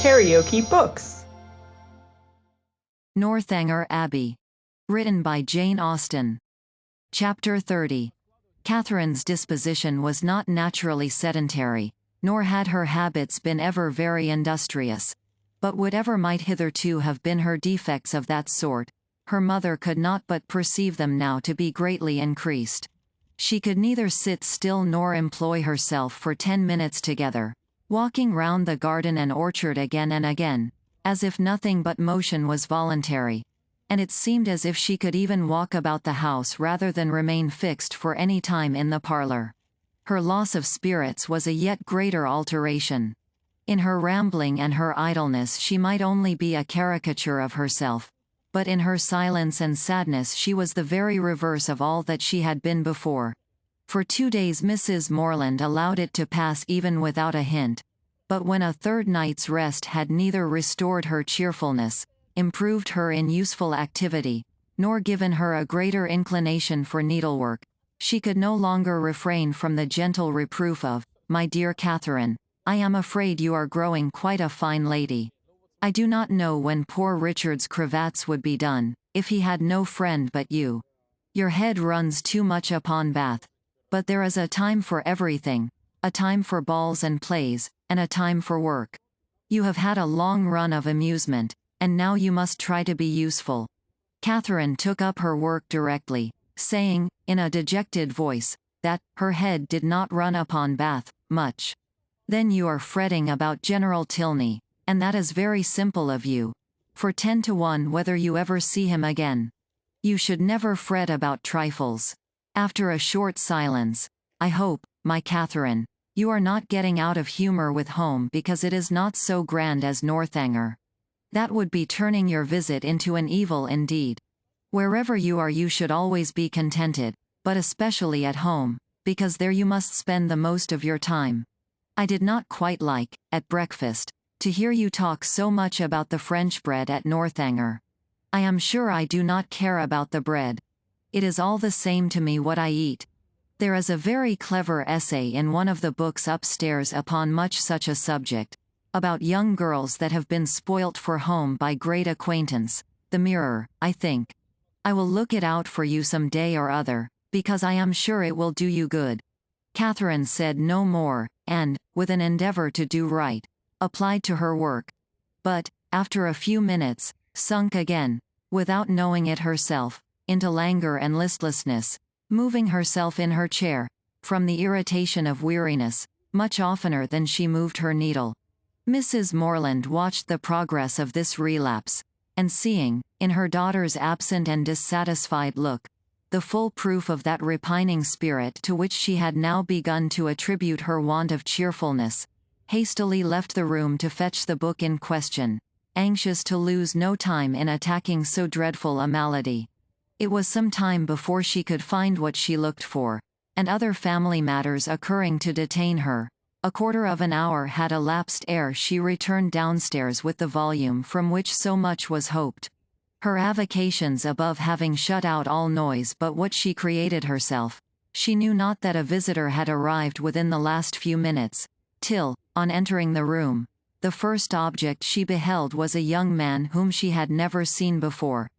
KaraokeBooks. Northanger Abbey. Written by Jane Austen. Chapter 30. Catherine's disposition was not naturally sedentary, nor had her habits been ever very industrious. But whatever might hitherto have been her defects of that sort, her mother could not but perceive them now to be greatly increased. She could neither sit still nor employ herself for 10 minutes together, walking round the garden and orchard again and again, as if nothing but motion was voluntary, and it seemed as if she could even walk about the house rather than remain fixed for any time in the parlor. Her loss of spirits was a yet greater alteration. In her rambling and her idleness she might only be a caricature of herself, but in her silence and sadness she was the very reverse of all that she had been before. For 2 days Mrs. Morland allowed it to pass even without a hint, but when a third night's rest had neither restored her cheerfulness, improved her in useful activity, nor given her a greater inclination for needlework, she could no longer refrain from the gentle reproof of, "My dear Catherine, I am afraid you are growing quite a fine lady. I do not know when poor Richard's cravats would be done, if he had no friend but you. Your head runs too much upon Bath. But there is a time for everything, a time for balls and plays, and a time for work. You have had a long run of amusement, and now you must try to be useful." Catherine took up her work directly, saying, in a dejected voice, that her head did not run upon Bath much. "Then you are fretting about General Tilney, and that is very simple of you. For 10 to 1 whether you ever see him again. You should never fret about trifles." After a short silence, "I hope, my Catherine, you are not getting out of humor with home because it is not so grand as Northanger. That would be turning your visit into an evil indeed. Wherever you are you should always be contented, but especially at home, because there you must spend the most of your time. I did not quite like, at breakfast, to hear you talk so much about the French bread at Northanger. I am sure I do not care about the bread. It is all the same to me what I eat. There is a very clever essay in one of the books upstairs upon much such a subject, about young girls that have been spoilt for home by great acquaintance, the Mirror, I think. I will look it out for you some day or other, because I am sure it will do you good." Catherine said no more, and, with an endeavor to do right, applied to her work. But, after a few minutes, sunk again, without knowing it herself, into languor and listlessness, moving herself in her chair, from the irritation of weariness, much oftener than she moved her needle. Mrs. Morland watched the progress of this relapse, and seeing, in her daughter's absent and dissatisfied look, the full proof of that repining spirit to which she had now begun to attribute her want of cheerfulness, hastily left the room to fetch the book in question, anxious to lose no time in attacking so dreadful a malady. It was some time before she could find what she looked for, and other family matters occurring to detain her, a quarter of an hour had elapsed ere she returned downstairs with the volume from which so much was hoped. Her avocations above having shut out all noise but what she created herself, she knew not that a visitor had arrived within the last few minutes, till, on entering the room, the first object she beheld was a young man whom she had never seen before.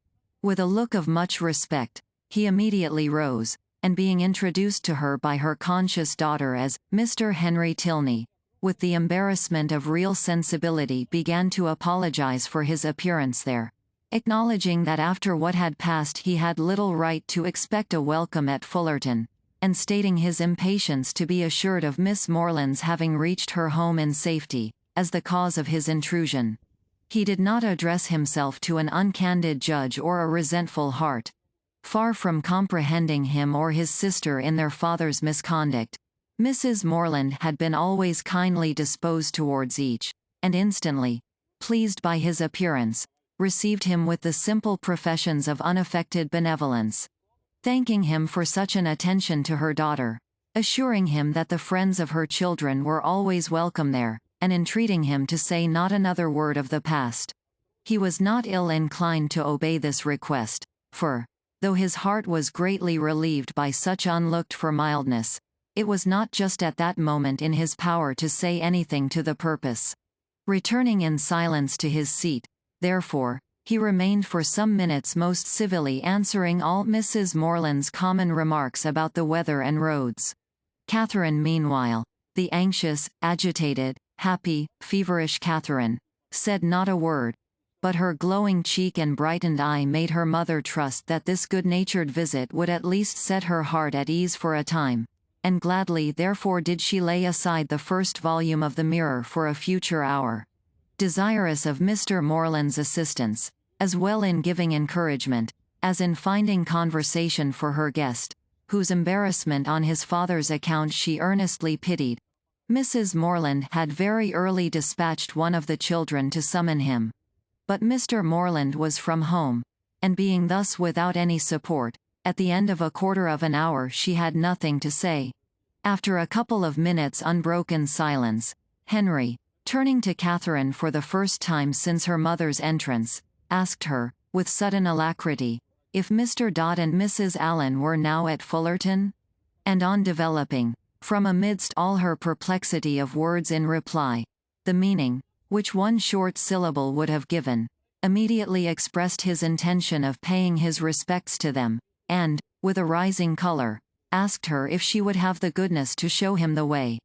With a look of much respect, he immediately rose, and being introduced to her by her conscious daughter as Mr. Henry Tilney, with the embarrassment of real sensibility began to apologize for his appearance there, acknowledging that after what had passed he had little right to expect a welcome at Fullerton, and stating his impatience to be assured of Miss Morland's having reached her home in safety, as the cause of his intrusion. He did not address himself to an uncandid judge or a resentful heart. Far from comprehending him or his sister in their father's misconduct, Mrs. Morland had been always kindly disposed towards each, and instantly, pleased by his appearance, received him with the simple professions of unaffected benevolence. Thanking him for such an attention to her daughter, assuring him that the friends of her children were always welcome there, and entreating him to say not another word of the past. He was not ill inclined to obey this request, for, though his heart was greatly relieved by such unlooked-for mildness, it was not just at that moment in his power to say anything to the purpose. Returning in silence to his seat, therefore, he remained for some minutes most civilly answering all Mrs. Morland's common remarks about the weather and roads. Catherine meanwhile, the anxious, agitated, happy, feverish Catherine, said not a word, but her glowing cheek and brightened eye made her mother trust that this good-natured visit would at least set her heart at ease for a time, and gladly therefore did she lay aside the first volume of the Mirror for a future hour. Desirous of Mr. Morland's assistance, as well in giving encouragement, as in finding conversation for her guest, whose embarrassment on his father's account she earnestly pitied, Mrs. Morland had very early dispatched one of the children to summon him. But Mr. Morland was from home, and being thus without any support, at the end of a quarter of an hour she had nothing to say. After a couple of minutes' unbroken silence, Henry, turning to Catherine for the first time since her mother's entrance, asked her, with sudden alacrity, if Mr. Dodd and Mrs. Allen were now at Fullerton? And on developing, from amidst all her perplexity of words in reply, the meaning, which one short syllable would have given, immediately expressed his intention of paying his respects to them, and, with a rising color, asked her if she would have the goodness to show him the way.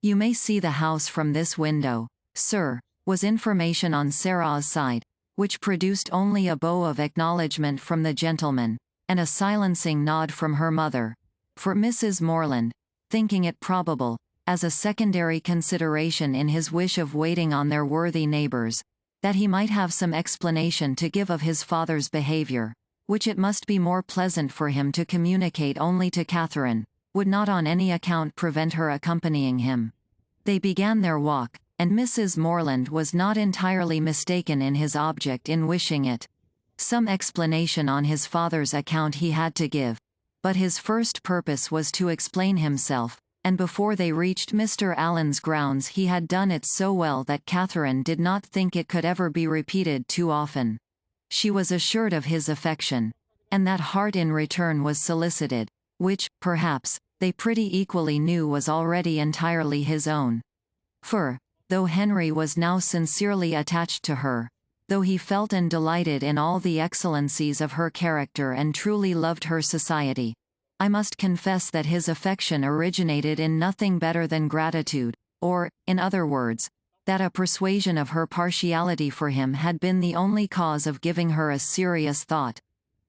"You may see the house from this window, sir," was information on Sarah's side, which produced only a bow of acknowledgment from the gentleman, and a silencing nod from her mother. For Mrs. Morland, thinking it probable, as a secondary consideration in his wish of waiting on their worthy neighbors, that he might have some explanation to give of his father's behavior, which it must be more pleasant for him to communicate only to Catherine, would not on any account prevent her accompanying him. They began their walk, and Mrs. Morland was not entirely mistaken in his object in wishing it. Some explanation on his father's account he had to give, but his first purpose was to explain himself, and before they reached Mr. Allen's grounds he had done it so well that Catherine did not think it could ever be repeated too often. She was assured of his affection, and that heart in return was solicited, which, perhaps, they pretty equally knew was already entirely his own. For, though Henry was now sincerely attached to her, though he felt and delighted in all the excellencies of her character and truly loved her society, I must confess that his affection originated in nothing better than gratitude, or, in other words, that a persuasion of her partiality for him had been the only cause of giving her a serious thought.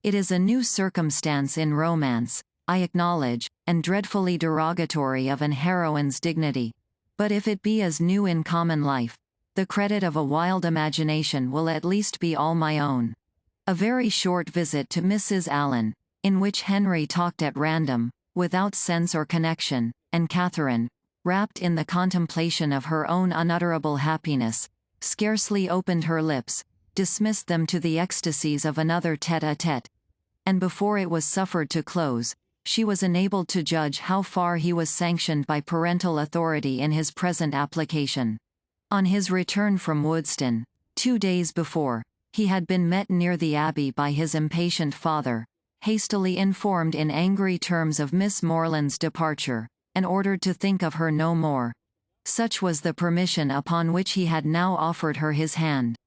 It is a new circumstance in romance, I acknowledge, and dreadfully derogatory of an heroine's dignity. But if it be as new in common life, the credit of a wild imagination will at least be all my own. A very short visit to Mrs. Allen, in which Henry talked at random, without sense or connection, and Catherine, wrapped in the contemplation of her own unutterable happiness, scarcely opened her lips, dismissed them to the ecstasies of another tête-à-tête. And before it was suffered to close, she was enabled to judge how far he was sanctioned by parental authority in his present application. On his return from Woodston, 2 days before, he had been met near the Abbey by his impatient father, hastily informed in angry terms of Miss Morland's departure, and ordered to think of her no more. Such was the permission upon which he had now offered her his hand.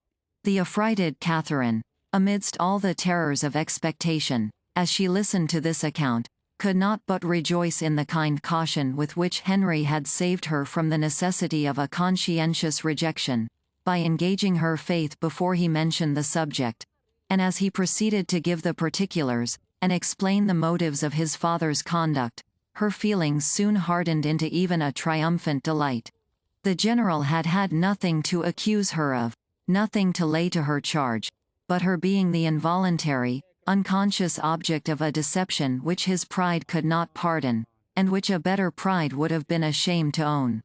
The affrighted Catherine, amidst all the terrors of expectation, as she listened to this account, could not but rejoice in the kind caution with which Henry had saved her from the necessity of a conscientious rejection, by engaging her faith before he mentioned the subject, and as he proceeded to give the particulars, and explain the motives of his father's conduct, her feelings soon hardened into even a triumphant delight. The general had had nothing to accuse her of, nothing to lay to her charge, but her being the involuntary, unconscious object of a deception which his pride could not pardon, and which a better pride would have been ashamed to own.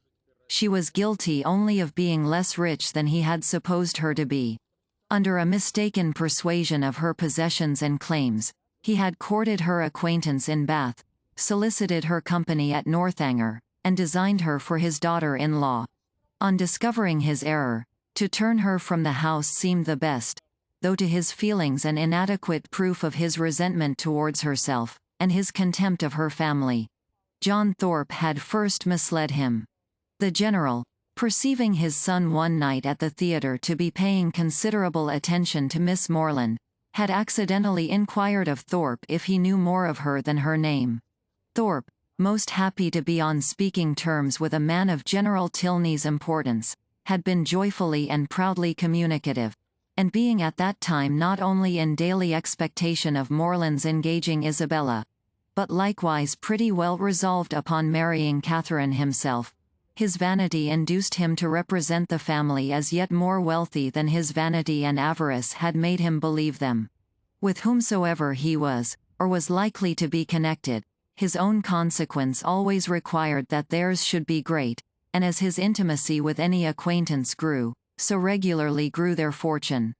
She was guilty only of being less rich than he had supposed her to be. Under a mistaken persuasion of her possessions and claims, he had courted her acquaintance in Bath, solicited her company at Northanger, and designed her for his daughter-in-law. On discovering his error, to turn her from the house seemed the best, though to his feelings an inadequate proof of his resentment towards herself, and his contempt of her family. John Thorpe had first misled him. The general, Perceiving his son one night at the theatre to be paying considerable attention to Miss Morland, had accidentally inquired of Thorpe if he knew more of her than her name. Thorpe, most happy to be on speaking terms with a man of General Tilney's importance, had been joyfully and proudly communicative, and being at that time not only in daily expectation of Morland's engaging Isabella, but likewise pretty well resolved upon marrying Catherine himself, his vanity induced him to represent the family as yet more wealthy than his vanity and avarice had made him believe them. With whomsoever he was, or was likely to be connected, his own consequence always required that theirs should be great, and as his intimacy with any acquaintance grew, so regularly grew their fortune.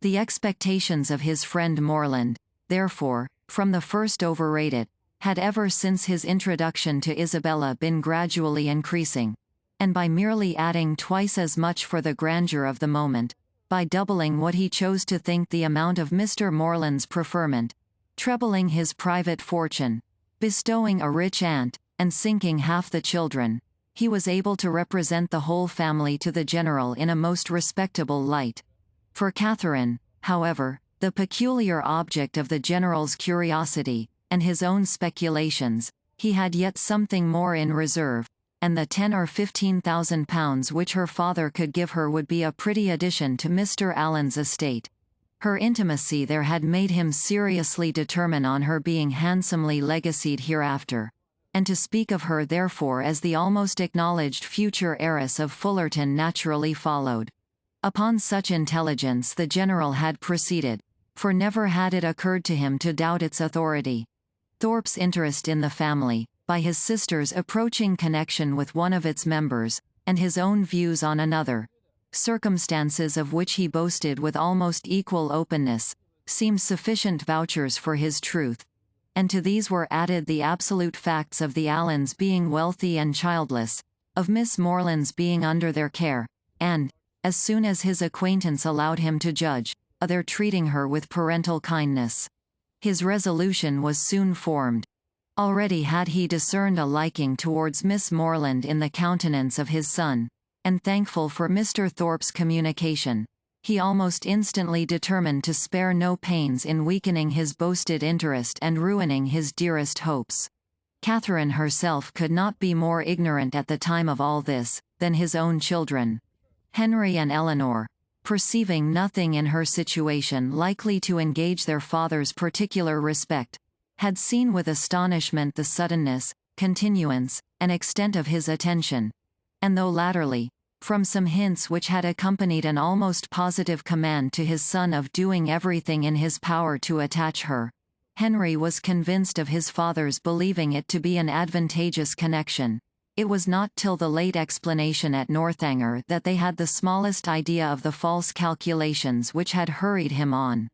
The expectations of his friend Morland, therefore, from the first overrated, had ever since his introduction to Isabella been gradually increasing, and by merely adding twice as much for the grandeur of the moment, by doubling what he chose to think the amount of Mr. Morland's preferment, trebling his private fortune, bestowing a rich aunt, and sinking half the children, he was able to represent the whole family to the general in a most respectable light. For Catherine, however, the peculiar object of the general's curiosity, and his own speculations, he had yet something more in reserve, and the 10 or 15,000 pounds which her father could give her would be a pretty addition to Mr. Allen's estate. Her intimacy there had made him seriously determine on her being handsomely legacied hereafter, and to speak of her therefore as the almost acknowledged future heiress of Fullerton naturally followed. Upon such intelligence the general had proceeded, for never had it occurred to him to doubt its authority. Thorpe's interest in the family, by his sister's approaching connection with one of its members, and his own views on another, circumstances of which he boasted with almost equal openness, seemed sufficient vouchers for his truth, and to these were added the absolute facts of the Allens being wealthy and childless, of Miss Morland's being under their care, and, as soon as his acquaintance allowed him to judge, of their treating her with parental kindness. His resolution was soon formed. Already had he discerned a liking towards Miss Morland in the countenance of his son, and thankful for Mr. Thorpe's communication, he almost instantly determined to spare no pains in weakening his boasted interest and ruining his dearest hopes. Catherine herself could not be more ignorant at the time of all this, than his own children. Henry and Eleanor, perceiving nothing in her situation likely to engage their father's particular respect, had seen with astonishment the suddenness, continuance, and extent of his attention, and though latterly, from some hints which had accompanied an almost positive command to his son of doing everything in his power to attach her, Henry was convinced of his father's believing it to be an advantageous connection. It was not till the late explanation at Northanger that they had the smallest idea of the false calculations which had hurried him on.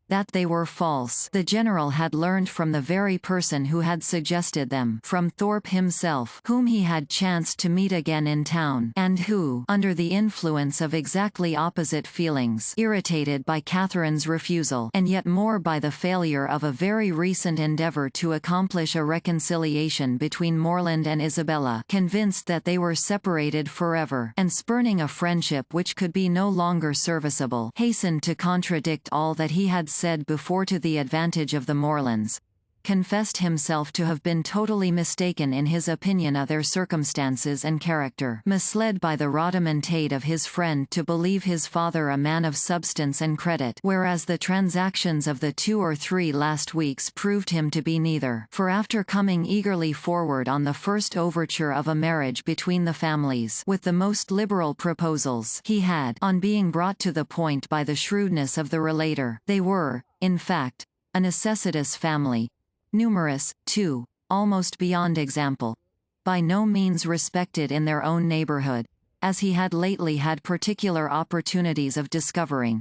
That they were false, the general had learned from the very person who had suggested them, from Thorpe himself, whom he had chanced to meet again in town, and who, under the influence of exactly opposite feelings, irritated by Catherine's refusal, and yet more by the failure of a very recent endeavour to accomplish a reconciliation between Morland and Isabella, convinced that they were separated forever, and spurning a friendship which could be no longer serviceable, hastened to contradict all that he had said before to the advantage of the Morlands, confessed himself to have been totally mistaken in his opinion of their circumstances and character, misled by the rhodomontade of his friend to believe his father a man of substance and credit, whereas the transactions of the 2 or 3 last weeks proved him to be neither. For after coming eagerly forward on the first overture of a marriage between the families, with the most liberal proposals, he had, on being brought to the point by the shrewdness of the relator, they were, in fact, a necessitous family, numerous, too, almost beyond example, by no means respected in their own neighborhood, as he had lately had particular opportunities of discovering,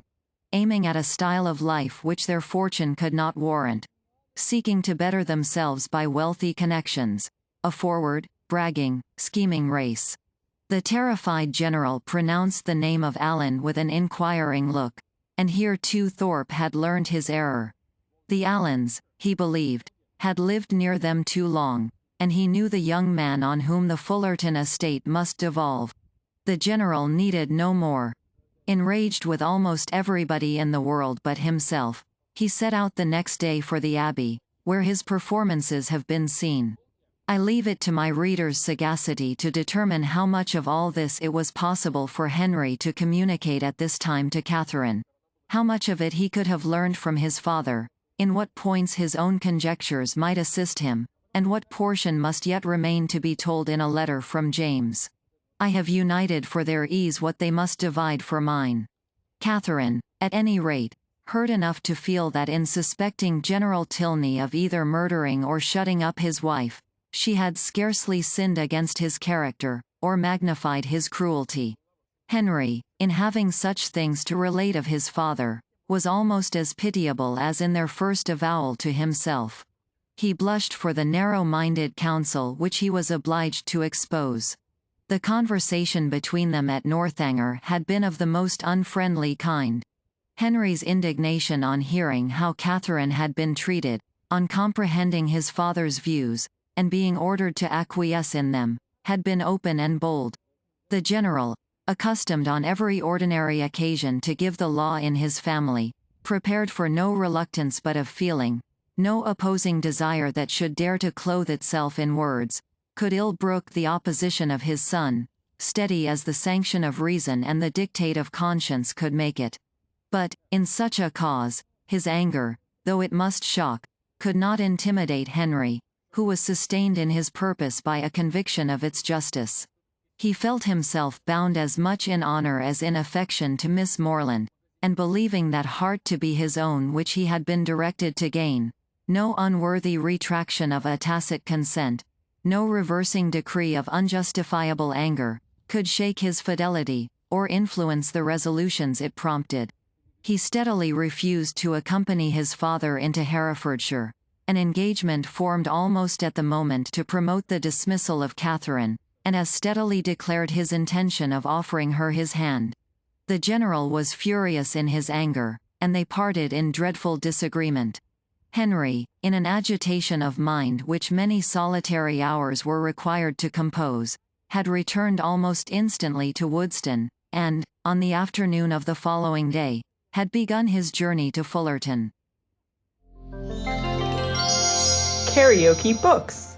aiming at a style of life which their fortune could not warrant, seeking to better themselves by wealthy connections, a forward, bragging, scheming race. The terrified general pronounced the name of Allen with an inquiring look, and here too Thorpe had learned his error. The Allens, he believed, had lived near them too long, and he knew the young man on whom the Fullerton estate must devolve. The general needed no more. Enraged with almost everybody in the world but himself, he set out the next day for the Abbey, where his performances have been seen. I leave it to my reader's sagacity to determine how much of all this it was possible for Henry to communicate at this time to Catherine. How much of it he could have learned from his father, in what points his own conjectures might assist him, and what portion must yet remain to be told in a letter from James. I have united for their ease what they must divide for mine. Catherine, at any rate, heard enough to feel that in suspecting General Tilney of either murdering or shutting up his wife, she had scarcely sinned against his character, or magnified his cruelty. Henry, in having such things to relate of his father, was almost as pitiable as in their first avowal to himself. He blushed for the narrow-minded counsel which he was obliged to expose. The conversation between them at Northanger had been of the most unfriendly kind. Henry's indignation on hearing how Catherine had been treated, on comprehending his father's views, and being ordered to acquiesce in them, had been open and bold. The general, accustomed on every ordinary occasion to give the law in his family, prepared for no reluctance but of feeling, no opposing desire that should dare to clothe itself in words, could ill brook the opposition of his son, steady as the sanction of reason and the dictate of conscience could make it. But, in such a cause, his anger, though it must shock, could not intimidate Henry, who was sustained in his purpose by a conviction of its justice. He felt himself bound as much in honor as in affection to Miss Morland, and believing that heart to be his own which he had been directed to gain, no unworthy retraction of a tacit consent, no reversing decree of unjustifiable anger, could shake his fidelity, or influence the resolutions it prompted. He steadily refused to accompany his father into Herefordshire, an engagement formed almost at the moment to promote the dismissal of Catherine, and as steadily declared his intention of offering her his hand. The general was furious in his anger, and they parted in dreadful disagreement. Henry, in an agitation of mind which many solitary hours were required to compose, had returned almost instantly to Woodston, and, on the afternoon of the following day, had begun his journey to Fullerton. KaraokeBooks.